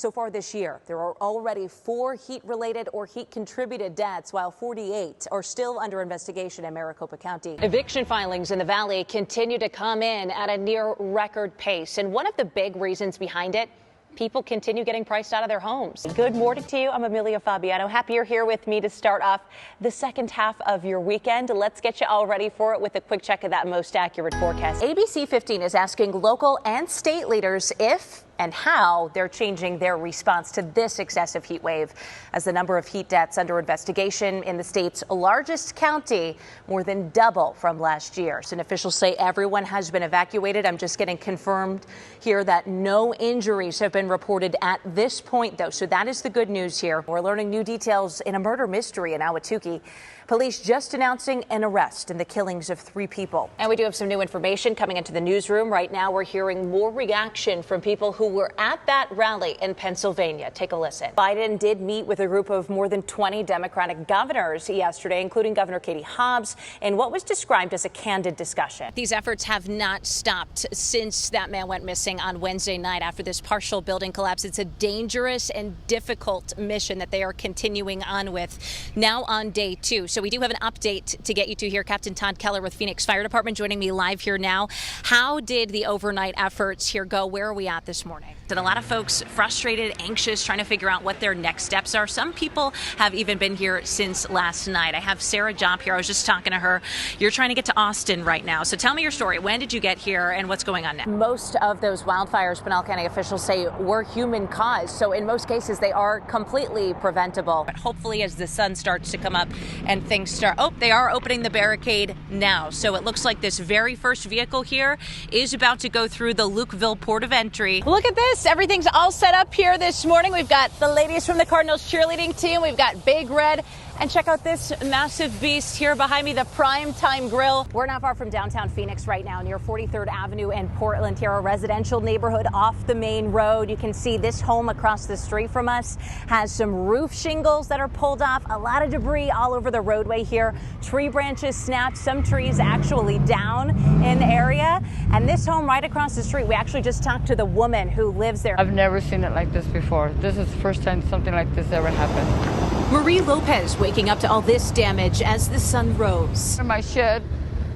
So far this year, there are already 4 heat-related or heat-contributed deaths, while 48 are still under investigation in Maricopa County. Eviction filings in the valley continue to come in at a near-record pace, and one of the big reasons behind it, people continue getting priced out of their homes. Good morning to you. I'm Amelia Fabiano. Happy you're here with me to start off the second half of your weekend. Let's get you all ready for it with a quick check of that most accurate forecast. ABC 15 is asking local and state leaders if and how they're changing their response to this excessive heat wave, as the number of heat deaths under investigation in the state's largest county more than double from last year. And officials say everyone has been evacuated. I'm just getting confirmed here that no injuries have been reported at this point, though. So that is the good news here. We're learning new details in a murder mystery in Ahwatukee. Police just announcing an arrest in the killings of 3 people. And we do have some new information coming into the newsroom. Right now, we're hearing more reaction from people who were at that rally in Pennsylvania. Take a listen. Biden did meet with a group of more than 20 Democratic governors yesterday, including Governor Katie Hobbs, in what was described as a candid discussion. These efforts have not stopped since that man went missing on Wednesday night after this partial building collapse. It's a dangerous and difficult mission that they are continuing on with now on day 2. So we do have an update to get you to here. Captain Todd Keller with Phoenix Fire Department joining me live here now. How did the overnight efforts here go? Where are we at this morning? And a lot of folks frustrated, anxious, trying to figure out what their next steps are. Some people have even been here since last night. I have Sarah Jopp here. I was just talking to her. You're trying to get to Austin right now. So tell me your story. When did you get here and what's going on now? Most of those wildfires, Pinal County officials say, were human caused. So in most cases, they are completely preventable. But hopefully as the sun starts to come up and things start, they are opening the barricade now. So it looks like this very first vehicle here is about to go through the Lukeville port of entry. Look at this. Everything's all set up here this morning. We've got the ladies from the Cardinals cheerleading team. We've got Big Red. And check out this massive beast here behind me, the Prime Time Grill. We're not far from downtown Phoenix right now, near 43rd Avenue and Portland here, a residential neighborhood off the main road. You can see this home across the street from us has some roof shingles that are pulled off, a lot of debris all over the roadway here. Tree branches snapped, some trees actually down in the area. And this home right across the street, we actually just talked to the woman who lives there. I've never seen it like this before. This is the first time something like this ever happened. Marie Lopez waking up to all this damage as the sun rose. My shed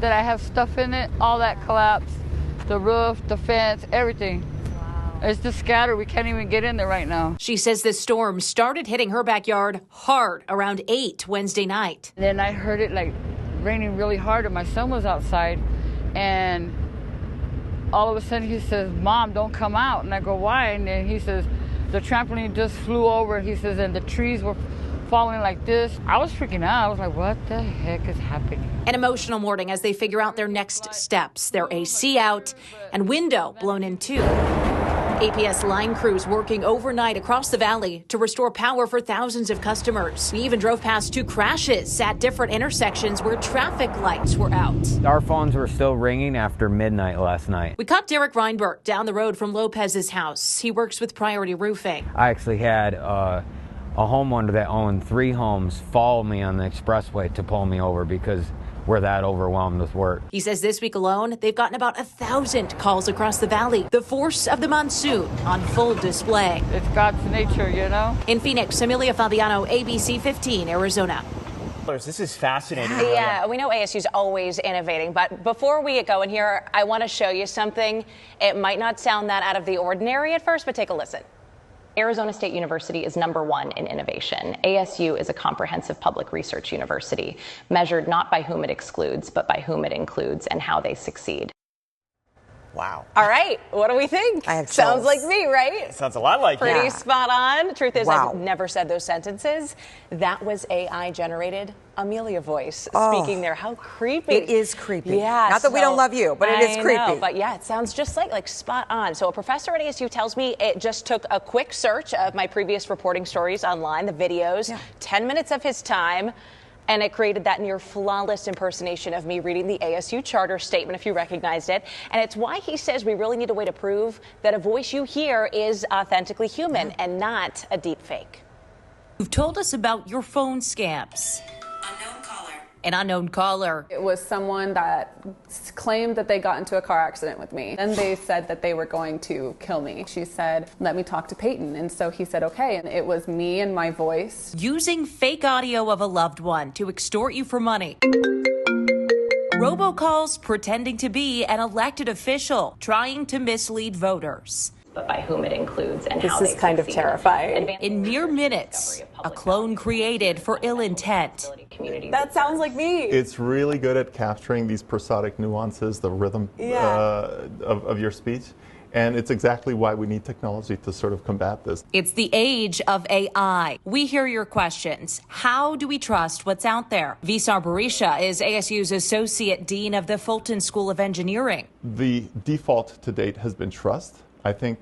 that I have stuff in it, all that collapsed. The roof, the fence, everything. Wow. It's just scattered. We can't even get in there right now. She says the storm started hitting her backyard hard around 8 Wednesday night. And then I heard it like raining really hard and my son was outside and all of a sudden he says, "Mom, don't come out." And I go, "Why?" And then he says, "The trampoline just flew over." He says, and the trees were falling like this. I was freaking out. I was like, what the heck is happening? An emotional morning as they figure out their next steps. Their AC out and window blown in too. APS line crews working overnight across the valley to restore power for thousands of customers. We even drove past 2 crashes at different intersections where traffic lights were out. Our phones were still ringing after midnight last night. We caught Derek Reinberg down the road from Lopez's house. He works with Priority Roofing. I actually had a homeowner that owned 3 homes follow me on the expressway to pull me over because we're that overwhelmed with work. He says this week alone, they've gotten about 1,000 calls across the valley. The force of the monsoon on full display. It's God's nature, you know? In Phoenix, Amelia Fabiano, ABC 15, Arizona. This is fascinating. Yeah, we know ASU's always innovating, but before we get going here, I want to show you something. It might not sound that out of the ordinary at first, but take a listen. Arizona State University is #1 in innovation. ASU is a comprehensive public research university, measured not by whom it excludes, but by whom it includes and how they succeed. Wow. All right, what do we think? I have Sounds chills. like me, right? Sounds a lot like you. Pretty spot on. Truth is, Wow. I've never said those sentences. That was AI generated Amelia voice speaking there. How creepy. It is creepy. Yeah. Not that we don't love you, but it is creepy. I know, but yeah, it sounds just like spot on. So a professor at ASU tells me it just took a quick search of my previous reporting stories online, the videos, 10 minutes of his time. And it created that near flawless impersonation of me reading the ASU charter statement, if you recognized it. And it's why he says we really need a way to prove that a voice you hear is authentically human and not a deep fake. You've told us about your phone scams. Unknown caller. an unknown caller. It was someone that claimed that they got into a car accident with me. Then they said that they were going to kill me. She said, let me talk to Peyton. And so he said, okay. And it was me and my voice. Using fake audio of a loved one to extort you for money. Robocalls pretending to be an elected official, trying to mislead voters. But by whom it includes and how This they is kind of succeed. terrifying. In mere minutes, a clone created for ill intent. That sounds like me. It's really good at capturing these prosodic nuances, the rhythm of your speech. And it's exactly why we need technology to sort of combat this. It's the age of AI. We hear your questions. How do we trust what's out there? Visar Barisha is ASU's Associate Dean of the Fulton School of Engineering. The default to date has been trust. I think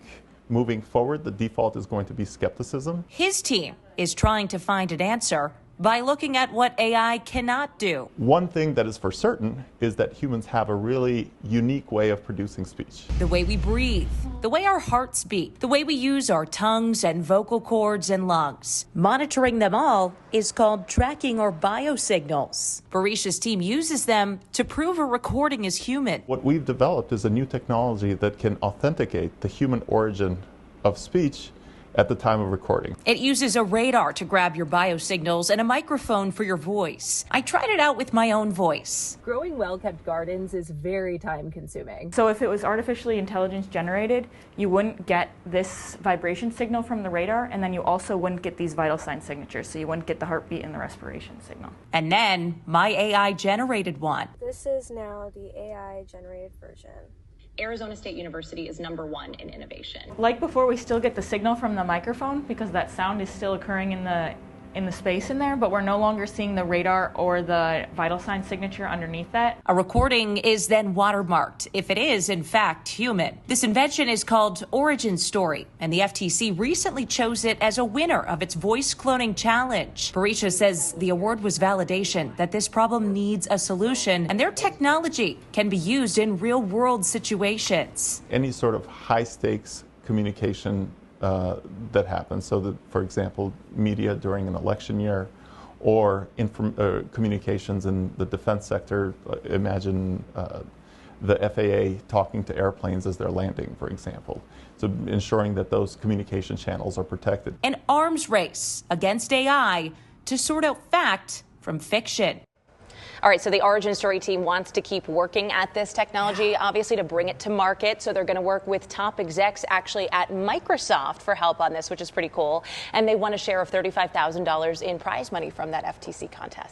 moving forward, the default is going to be skepticism. His team is trying to find an answer by looking at what AI cannot do. One thing that is for certain is that humans have a really unique way of producing speech. The way we breathe, the way our hearts beat, the way we use our tongues and vocal cords and lungs. Monitoring them all is called tracking our biosignals. Barisha's team uses them to prove a recording is human. What we've developed is a new technology that can authenticate the human origin of speech at the time of recording. It uses a radar to grab your biosignals and a microphone for your voice. I tried it out with my own voice. Growing well-kept gardens is very time-consuming. So if it was artificially intelligence generated, you wouldn't get this vibration signal from the radar, and then you also wouldn't get these vital sign signatures, so you wouldn't get the heartbeat and the respiration signal. And then my AI generated one. This is now the AI-generated version. Arizona State University is #1 in innovation. Like before, we still get the signal from the microphone because that sound is still occurring in the space in there, but we're no longer seeing the radar or the vital sign signature underneath that. A recording is then watermarked if it is, in fact, human. This invention is called Origin Story, and the FTC recently chose it as a winner of its voice cloning challenge. Barisha says the award was validation that this problem needs a solution, and their technology can be used in real-world situations. Any sort of high-stakes communication that happens, so that, for example, media during an election year or communications in the defense sector, imagine the FAA talking to airplanes as they're landing, for example. So ensuring that those communication channels are protected. An arms race against AI to sort out fact from fiction. All right, so the Origin Story team wants to keep working at this technology, obviously, to bring it to market. So they're going to work with top execs actually at Microsoft for help on this, which is pretty cool. And they won a share of $35,000 in prize money from that FTC contest.